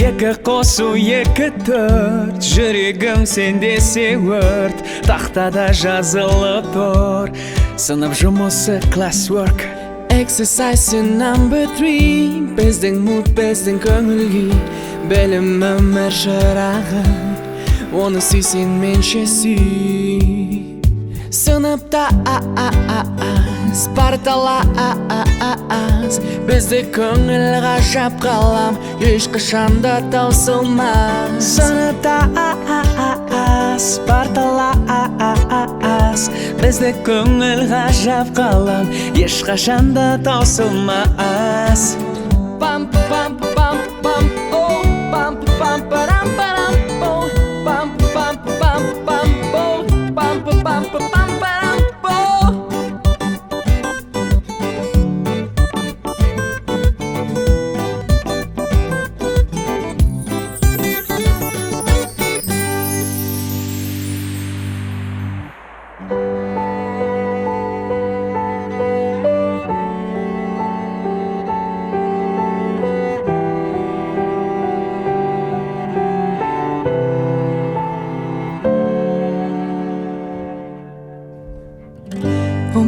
Екі қосу екі төрт, жүрегім сенде сеуірт, тақтада жазылып тұр, сынып жұмысы classwork. Exercise number 3, біздің mood, біздің көңіл-күй, білім өмір шырағы, оны сүйсең менше сүй. Сыныпта Спарталас, бізді көңіл ғажап қалам, ешқашанда таусылмас. Сыныпта Спарталас, бізді көңіл ғажап қалам, ешқашанда таусылмас. Пам пам пам пам о, пам пам парам парам о, пам пам пам пам о, пам пам пам парам о.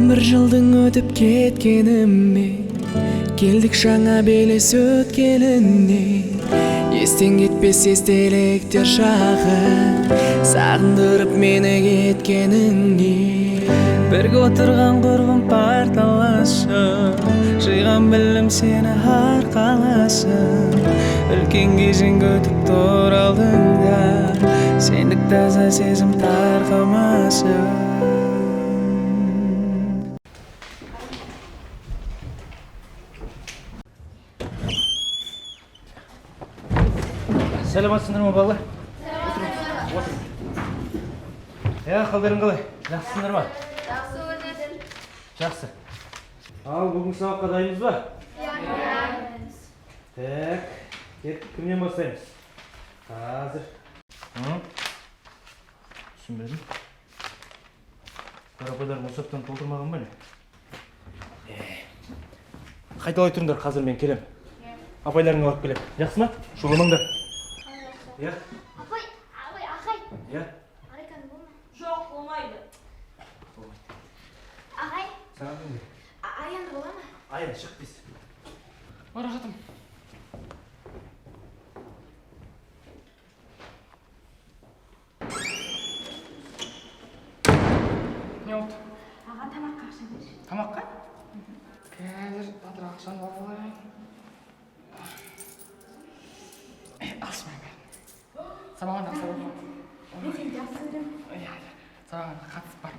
Бір жылдың өтіп кеткеніме, келдік жаңа белес өткеліне. Естен кетпес естеліктер шағы, сағындырып мені кеткеніңе. Бірге отырған құрбым парталашы, жиған білім сені арқаласын. Үлкен кезең өтіп тұр алдыңда, сендік таза сезім тарқамасын. Сәлематсыңдар ма балалар? Отыр. Қалдарың қалай? Жақсысыңдар ма? Жақсы өтеді. Жақсы. Ал, бүгін сабаққа дайынбыз ба? Иә. Так, кеттік, кімнен бастаймыз? Қазір. Түсінбедім. Қарапайдар мұсаптан толтырмаған ба не? Қайталай тұрыңдар, қазір мен келем. Апайларыңа барып келем. Жақсы ма? Шұғылыңдар. Я? Ағай. Я? Арекан болма. Жоқ, болмайды. Ағай. Саған кімде? Аянды бола ма? Аян, шық дейсі. Бара жатым. Не болды? Аға тамаққа ақша бер. Тамаққа? Қазір батыр ақшаны алып алайын. Алшымай бәрін. Сабаған жақсы болды ма? Мен сені жақсы көремін. Сабаған қатысып бар.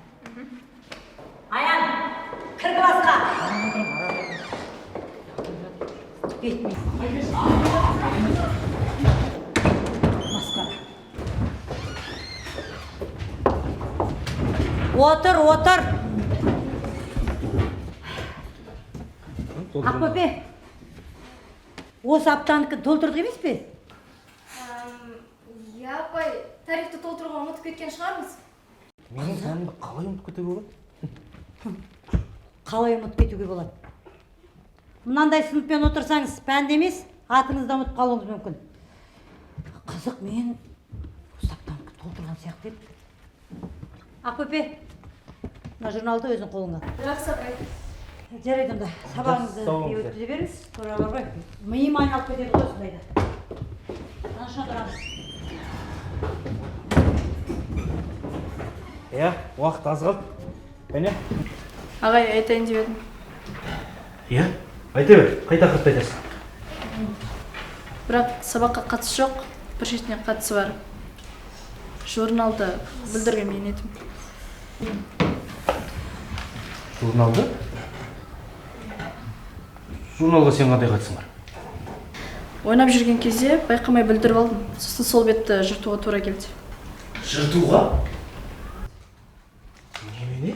Аян, кір классқа. Отыр. Ақбөпе, осы аптаныкі толтырдық емес пе? Иә, апай, тарихты толтыруға ұмытып кеткен шығармыз. Менің сәнімді қалай ұмытып кетуге болады? Қалай ұмытып кетуге болады? Мынандай сыныппен отырсаңыз, пәнді емес, атыңызды ұмытып қалуыңыз мүмкін. Қызық, мен осы аптаныкі толтырған сияқты еді. Ақбөпе, мына журналды өзің қолыңа. Жақсы, апай. Жарайды онда, сабағыңызды өткізе беріңіз, тұра бар ғой. Миым айналып кетеді ғой осындайда. Танышына тұрамыз. Уақыт аз қалды. Әне? Ағай, айтайын деп едім. Айта бер, қай тақырыпты айтасың? Бірақ сабаққа қатысы жоқ, бір шетіне қатысы бар. Журналды білдірген мен едім. Журналды? Журналға сен қандай қатысың бар? Ойнап жүрген кезде байқамай білдіріп алдым. Сосын сол бетті жыртуға тура келді. Жыртуға? Немене?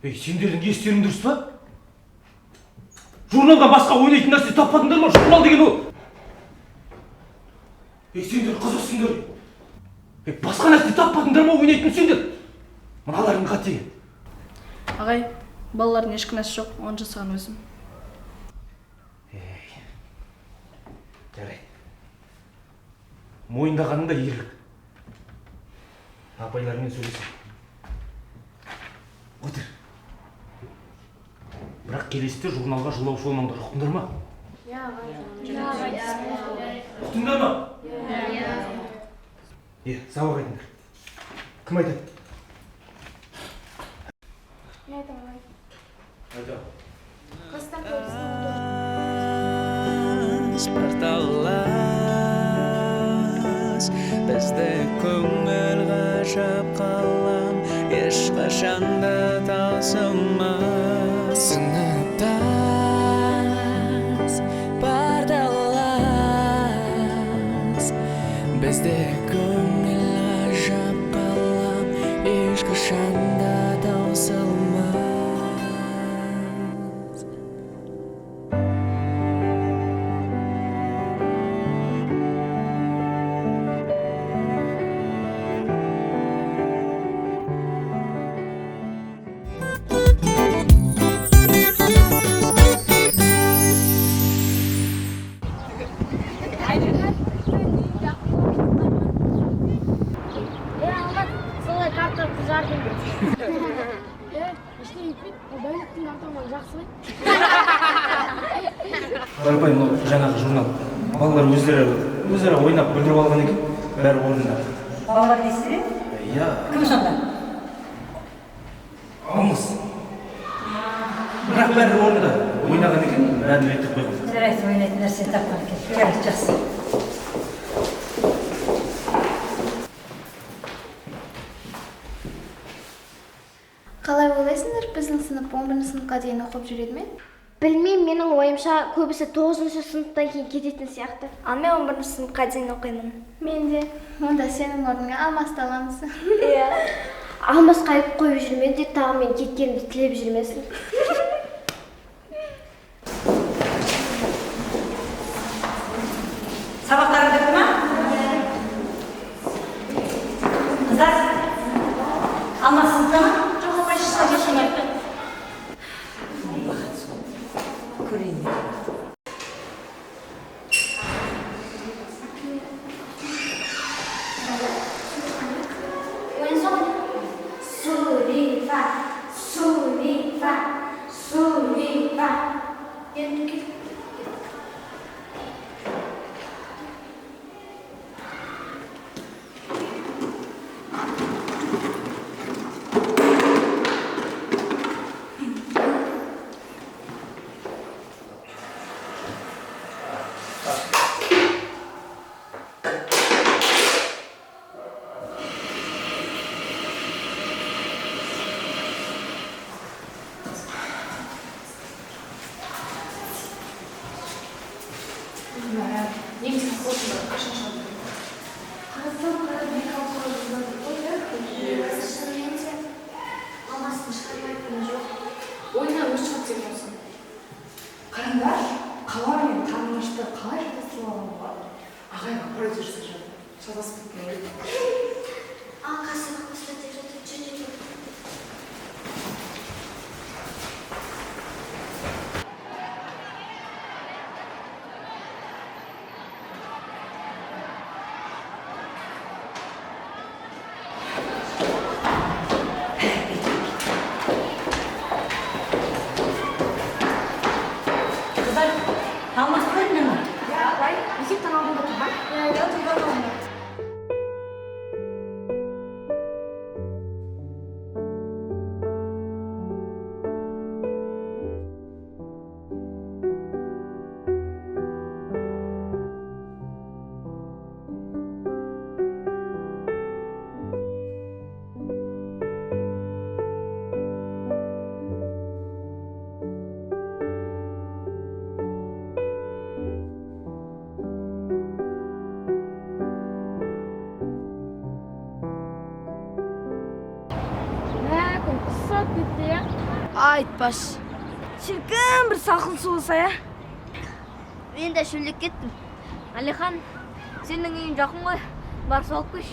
Сендердің естерің дұрыс па? Журналда басқа ойнайтын нәрсе таппадыңдар ма? Журнал деген ол. Сендер қызықсыңдар. Басқа нәрсе таппадыңдар ма ойнайтын сендер? Мыналарың қате. Ағай, балалардың еш кінәсі жоқ, оны жасаған өзім. Жарайды. Мойындағаның да ерлік. Апайлармен сөйлесің. Отыр. Бірақ келесіде журналға жолаушы болмаңдар, ұқтыңдар ма? Ұқтыңдар ма? Сабақ айтыңдар. Кім айтады? Мен айтамын. Айтам. Қыстан Спарталас бізді көңіл ғажап қалам ешқашанда таусылмас сыныптас бардалас бізді көңіл ғажап қалам ешқашанда таусылмас. солай карта жардым. Іште етпейді, байлықтың артаман жақсы бай. Қарапайым жаңағы журнал. Балалар өздері ойнап бүлдіріп алған екен. Бәрі орнында. Балалар не істеді? Иә. Кім сонда? Алмас. Бірақ бәрі орнында. Ойнаған екен, бәрін реттеп қойған. Жарайды, ойнайтын нәрсе тапқан екен. Жарайды, жақсы. Қалай ойлайсыңдар, біздің сынып 11 сыныпқа дейін оқып жүреді ме? Білмеймін, менің ойымша көбісі 9 сыныптан кейін кететін сияқты. Ал мен 11 сыныпқа дейін оқимын. Мен де. Онда сенің орныңа Алмасты аламыз. Иә. Алмас қайып қойып жүрме де тағы мен кеткенімді тілеп жүрмесін. Сабақтарың бітті ма? Қыздар, Алмас сыныпта ма? Жоқ, опай шықса кетті. Көрейін. 왼손 수리파 수리파 수리파 이렇게 Ойынан өз шығып деп тұрсын. Қараңдар, қала мен танымашты қалай жатастырып алған болады? Ағайға продюсер жатыр. Жазасып кеткен. қасырақ қосты деп жатыр, жүр. Қыздар, Алмас көрдің ме? Иә, апай, мектептің алдында тұрған. Иә, тұрған алдында. Ұқсап кетті, иә? Айтпаш. Шіркін бір салқын суылса, иә? Мен де шөлдеп кеттім. Алихан, сенің үйің жақын ғой. Бар салып көш.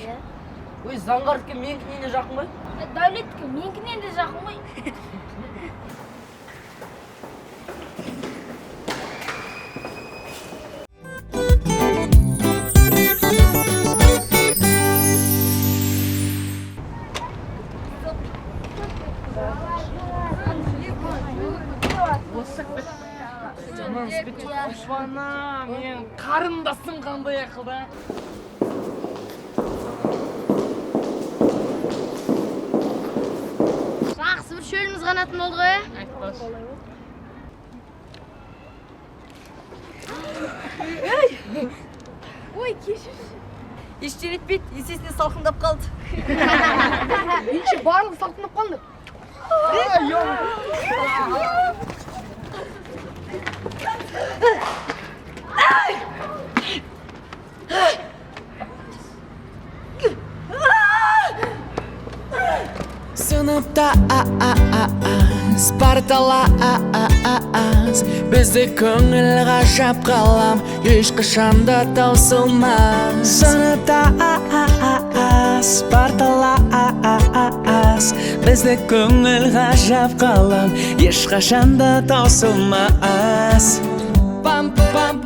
Ой, Заңғаровке менікінен де жақын ғой. Дәулетке менікінен де жақын ғой. Ошпана, мен карындасым кандай акылда. Жақсы бір шөліміз қанатын болды ғой. Айтпаш. Ой, кешір. Ештеңе етпейді, есесіне салқындап қалды. Меніңше барлығы салқындап қалды. Сыныпта Спартала бізді көңіл ғажап қалам ешқашанда таусылмас. Сыныпта Спартала бізді көңіл ғажап қалам ешқашанда таусылмас. Пам пам